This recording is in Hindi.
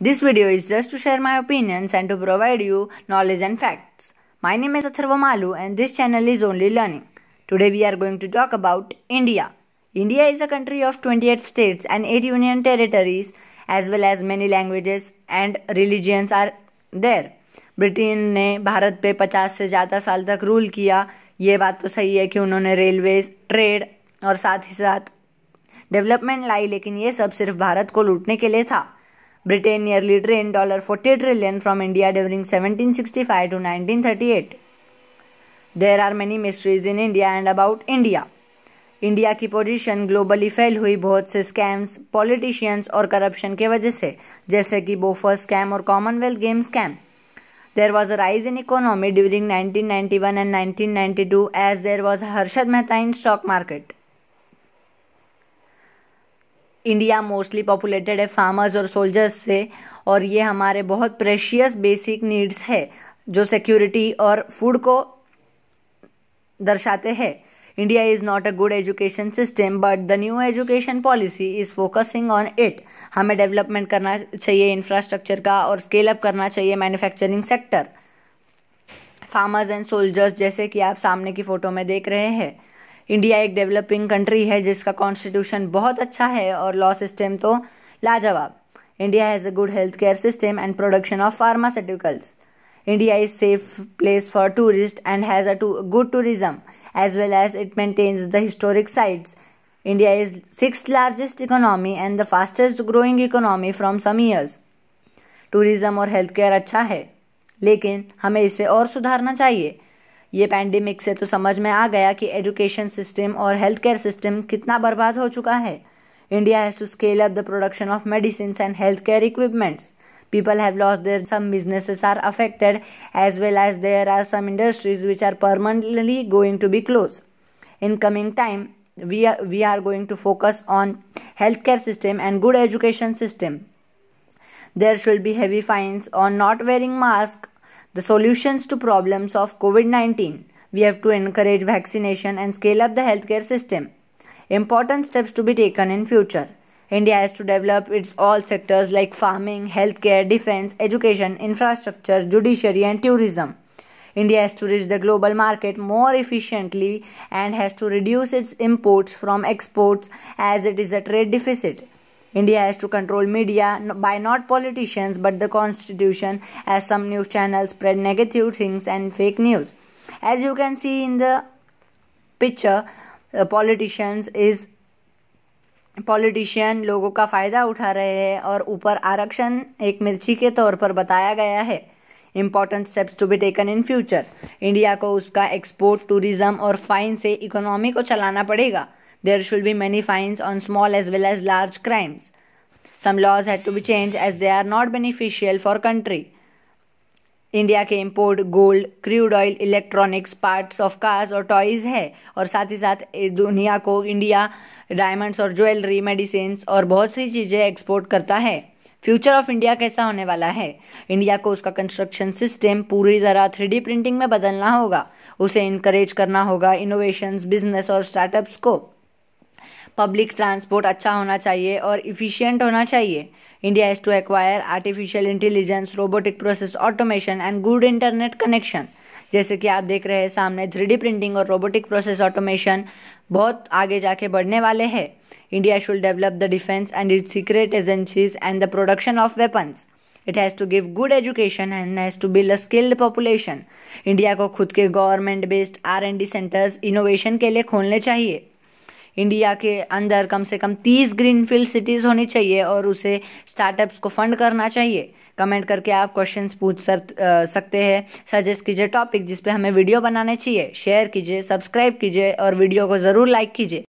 This video is just to share my opinions and to provide you knowledge and facts. My name is Atharva Malu and this channel is Only Learning. Today we are going to talk about India. India is a country of 28 states and 8 union territories, as well as many languages and religions are there. Britain ने भारत पे 50 से ज़्यादा साल तक रूल किया. ये बात तो सही है कि उन्होंने रेलवेज, ट्रेड और साथ ही साथ डेवलपमेंट लाई, लेकिन ये सब सिर्फ भारत को लूटने के लिए था. Britain nearly drained $40 trillion from India during 1765 to 1938. There are many mysteries in India and about India. India की पोजीशन ग्लोबली फेल हुई बहुत से स्कैम्स, पॉलिटिशियंस और करप्शन के वजह से, जैसे कि बोफर्स स्कैम और Commonwealth game scam. There was a rise in economy during 1991 and 1992 as there was Harshad Mehta in stock market. India mostly populated है फार्मर्स और सोल्जर्स से, और ये हमारे बहुत प्रेशियस बेसिक नीड्स है जो सिक्योरिटी और फूड को दर्शाते हैं. India is not a good education system but the new education policy is focusing on it. हमें डेवलपमेंट करना चाहिए इंफ्रास्ट्रक्चर का और स्केल अप करना चाहिए manufacturing sector. Farmers and soldiers, जैसे कि आप सामने की फ़ोटो में देख रहे हैं. इंडिया एक डेवलपिंग कंट्री है जिसका कॉन्स्टिट्यूशन बहुत अच्छा है और लॉ सिस्टम तो लाजवाब. India has a good health care system and production of pharmaceuticals. India is safe place for tourists and has a good tourism, as well as it maintains the historic sites. India is 6th largest economy and the fastest growing economy from some years. Tourism और health care अच्छा है, लेकिन हमें इसे और सुधारना चाहिए. ये पैंडेमिक से तो समझ में आ गया कि एजुकेशन सिस्टम और हेल्थ केयर सिस्टम कितना बर्बाद हो चुका है. India has to scale up the production of medicines and healthcare equipments. People have lost their, some businesses are affected, as well as there are some industries which are permanently going to be closed. In coming time, we are going to focus on healthcare system and good education system. There should be heavy fines on not wearing mask. The solutions to problems of COVID-19. We have to encourage vaccination and scale up the healthcare system. Important steps to be taken in future. India has to develop its all sectors like farming, healthcare, defense, education, infrastructure, judiciary and tourism. India has to reach the global market more efficiently and has to reduce its imports from exports as it is a trade deficit. India has to control media by not politicians but the constitution, as some news channels spread negative things and fake news. As you can see in the picture, politician लोगों का फ़ायदा उठा रहे हैं और ऊपर आरक्षण एक मिर्ची के तौर पर बताया गया है. Important steps to be taken in future. India को उसका एक्सपोर्ट, टूरिज्म और फाइन से इकोनॉमी को चलाना पड़ेगा. There should be many fines on small as well as large crimes. Some laws had to be change as they are not beneficial for country. India के import gold, crude oil, electronics, parts of cars और टॉयज़ है, और साथ ही साथ दुनिया को इंडिया डायमंड्स और ज्वेलरी, मेडिसिन्स और बहुत सी चीज़ें एक्सपोर्ट करता है. फ्यूचर ऑफ इंडिया कैसा होने वाला है? इंडिया को उसका कंस्ट्रक्शन सिस्टम पूरी तरह 3D प्रिंटिंग में बदलना होगा. उसे इनकरेज करना होगा इनोवेशंस, बिजनेस और स्टार्टअप्स को. पब्लिक ट्रांसपोर्ट अच्छा होना चाहिए और इफ़िशियंट होना चाहिए. India has to acquire artificial intelligence, robotic process automation and good internet connection. जैसे कि आप देख रहे हैं सामने, 3D प्रिंटिंग और रोबोटिक प्रोसेस ऑटोमेशन बहुत आगे जाके बढ़ने वाले हैं. India should develop the defence and its secret agencies and the production of weapons. It has to give good education and has to build a skilled population. India को खुद के government based R&D centres innovation के लिए खोलने चाहिए. इंडिया के अंदर कम से कम 30 ग्रीनफील्ड सिटीज़ होनी चाहिए और उसे स्टार्टअप्स को फंड करना चाहिए. कमेंट करके आप क्वेश्चंस पूछ सकते हैं. सजेस्ट कीजिए टॉपिक जिस पे हमें वीडियो बनाने चाहिए. शेयर कीजिए, सब्सक्राइब कीजिए और वीडियो को ज़रूर लाइक कीजिए.